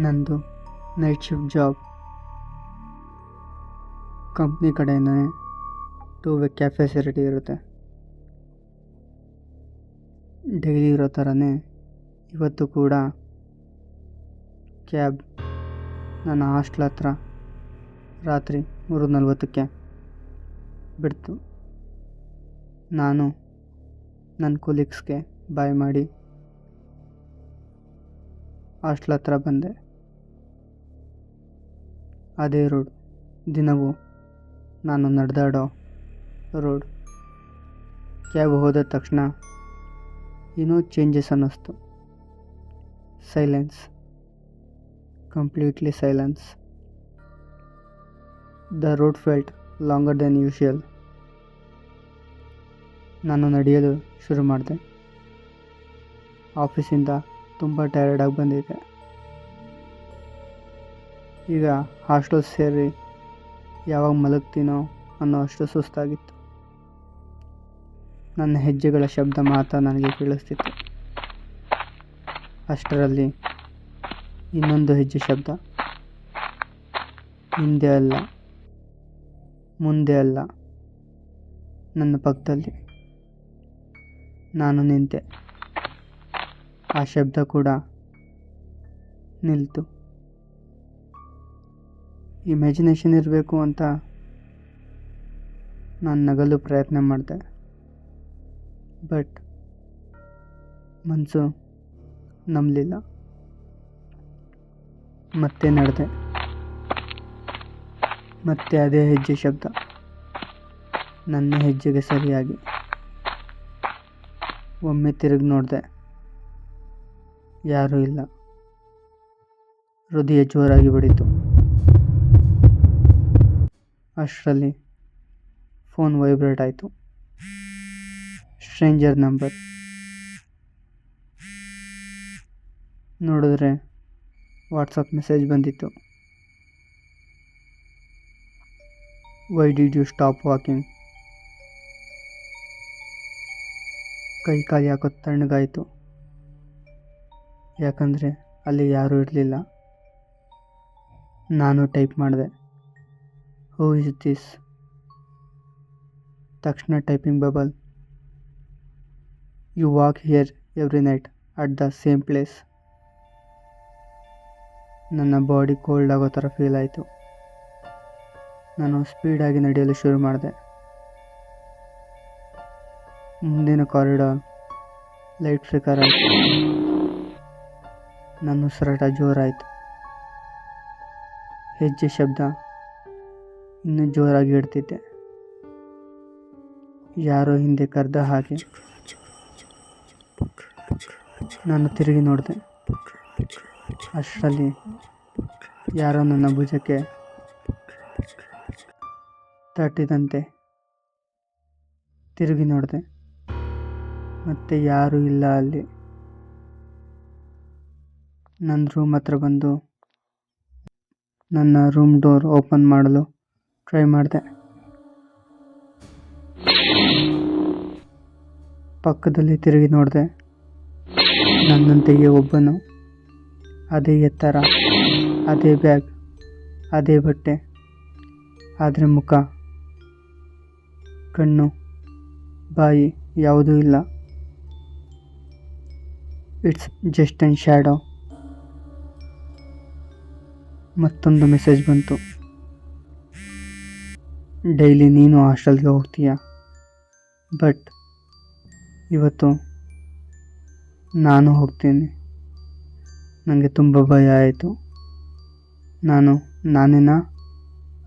ನಂದು night shift job. Company ಕಡೆಯಿಂದನೇ 2 way cab facility ಇರುತ್ತೆ. ಡೈಲಿ ಇರೋ ಥರನೇ ಇವತ್ತು ಕೂಡ ಕ್ಯಾಬ್ ನನ್ನ ಹಾಸ್ಟೆಲ್ ಹತ್ರ ರಾತ್ರಿ 3:40ಕ್ಕೆ ಬಿಡ್ತು. ನಾನು ನನ್ನ ಕೊಲೀಗ್ಸ್ಗೆ ಬಾಯ್ ಮಾಡಿ ಹಾಸ್ಟೆಲ್ ಹತ್ರ ಬಂದೆ. ಅದೇ ರೋಡ್, ದಿನವೂ ನಾನು ನಡೆದಾಡೋ ರೋಡ್. ಕ್ಯಾಬ್ ಹೋದ ತಕ್ಷಣ ಏನೋ ಚೇಂಜಸ್ ಅನ್ನಿಸ್ತು. Silence, completely silence. The road felt longer than usual. ನಾನು ನಡೆಯಲು ಶುರು ಮಾಡಿದೆ. ಆಫೀಸಿಂದ ತುಂಬ ಟಯರ್ಡಾಗಿ ಬಂದಿದ್ದೆ. ಈಗ ಹಾಸ್ಟೆಲ್ ಸೇರಿ ಯಾವಾಗ ಮಲಗ್ತೀನೋ ಅನ್ನೋ ಅಷ್ಟು ಸುಸ್ತಾಗಿತ್ತು. ನನ್ನ ಹೆಜ್ಜೆಗಳ ಶಬ್ದ ಮಾತ್ರ ನನಗೆ ಕೇಳಿಸ್ತಿತ್ತು. ಅಷ್ಟರಲ್ಲಿ ಇನ್ನೊಂದು ಹೆಜ್ಜೆ ಶಬ್ದ. ಹಿಂದೆ ಅಲ್ಲ, ಮುಂದೆ ಅಲ್ಲ, ನನ್ನ ಪಕ್ಕದಲ್ಲಿ. ನಾನು ನಿಂತೆ. ಆ ಶಬ್ದ ಕೂಡ ನಿಲ್ತು. ಇಮ್ಯಾಜಿನೇಷನ್ ಇರಬೇಕು ಅಂತ ನಾನು ನಗಲು ಪ್ರಯತ್ನ ಮಾಡಿದೆ. ಬಟ್ ಮನಸ್ಸು ನಂಬಲಿಲ್ಲ. ಮತ್ತೆ ನಡೆದೆ. ಮತ್ತೆ ಅದೇ ಹೆಜ್ಜೆ ಶಬ್ದ, ನನ್ನ ಹೆಜ್ಜೆಗೆ ಸರಿಯಾಗಿ. ಒಮ್ಮೆ ತಿರುಗಿ ನೋಡಿದೆ. ಯಾರೂ ಇಲ್ಲ. ಹೃದಯ ಜೋರಾಗಿ ಬಡಿತು. ಅಷ್ಟರಲ್ಲಿ ಫೋನ್ ವೈಬ್ರೇಟ್ ಆಯಿತು. Stranger number. ನೋಡಿದ್ರೆ ವಾಟ್ಸಪ್ ಮೆಸೇಜ್ ಬಂದಿತ್ತು. Why did you stop walking? ಕೈ ಕಾಲು ಯಾಕೋ ತಣ್ಣಗಾಯಿತು. ಯಾಕಂದರೆ ಅಲ್ಲಿ ಯಾರೂ ಇರಲಿಲ್ಲ. ನಾನು ಟೈಪ್ ಮಾಡಿದೆ, ಹೂ ಇಸ್ ದಿಸ್? ತಕ್ಷಣ typing bubble. You walk here every night at the same place. ನನ್ನ ಬಾಡಿ ಕೋಲ್ಡ್ ಆಗೋ ಥರ ಫೀಲ್ ಆಯಿತು. ನಾನು ಸ್ಪೀಡಾಗಿ ನಡೆಯಲು ಶುರು ಮಾಡಿದೆ. ಮುಂದಿನ ಕಾರಿಡಾರ್ ಲೈಟ್ ಫ್ಲಿಕರ್ ಆಯಿತು. ನನ್ನ ಉಸಿರಾಟ ಜೋರಾಯಿತು. ಹೆಜ್ಜೆ ಶಬ್ದ ಇನ್ನೂ ಜೋರಾಗಿ ಇಡ್ತಿದ್ದೆ. ಯಾರೋ ಹಿಂದೆ ಕರೆದ ಹಾಗೆ. ನಾನು ತಿರುಗಿ ನೋಡಿದೆ. ಅಷ್ಟರಲ್ಲಿ ಯಾರೋ ನನ್ನ ಭುಜಕ್ಕೆ ತಟ್ಟಿದಂತೆ ತಿರುಗಿ ನೋಡಿದೆ. ಮತ್ತೆ ಯಾರೂ ಇಲ್ಲ ಅಲ್ಲಿ. ನನ್ನ ರೂಮ್ ಹತ್ರ ಬಂದು ನನ್ನ ರೂಮ್ ಡೋರ್ ಓಪನ್ ಮಾಡಲು ಟ್ರೈ ಮಾಡಿದೆ. ಪಕ್ಕದಲ್ಲಿ ತಿರುಗಿ ನೋಡಿದೆ. ನನ್ನಂತೆಯೇ ಒಬ್ಬನು. ಅದೇ ಎತ್ತರ, ಅದೇ ಬ್ಯಾಗ್, ಅದೇ ಬಟ್ಟೆ. ಆದರೆ ಮುಖ, ಕಣ್ಣು, ಬಾಯಿ ಯಾವುದೂ ಇಲ್ಲ. It's just on shadow. ಮತ್ತೊಂದು ಮೆಸೇಜ್ ಬಂತು. ಡೈಲಿ ನೀನು ಹಾಸ್ಟೆಲ್ಗೆ ಹೋಗ್ತೀಯ, ಬಟ್ ಇವತ್ತು ನಾನು ಹೋಗ್ತೀನಿ. ನನಗೆ ತುಂಬ ಭಯ ಆಯಿತು. ನಾನೇನಾ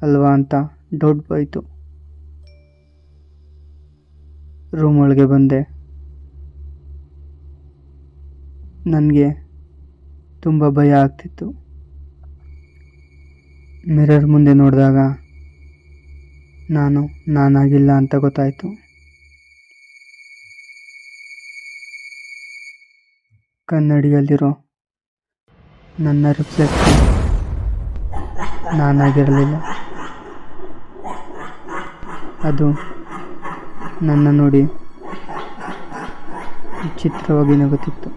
ಅಲ್ವಾ ಅಂತ ಡೌಟ್ ಬಾಯಿತು. ರೂಮ್ ಒಳಗೆ ಬಂದೆ. ನನಗೆ ತುಂಬ ಭಯ ಆಗ್ತಿತ್ತು. ಮಿರರ್ ಮುಂದೆ ನೋಡಿದಾಗ ನಾನಾಗಿಲ್ಲ ಅಂತ ಗೊತ್ತಾಯಿತು. ಕನ್ನಡಿಯಲ್ಲಿರೋ ನನ್ನ ರಿಫ್ಲೆಕ್ಷನ್ ನಾನಾಗಿರಲಿಲ್ಲ. ಅದು ನನ್ನ ನೋಡಿ ವಿಚಿತ್ರವಾಗಿ ನಗುತ್ತಿತ್ತು.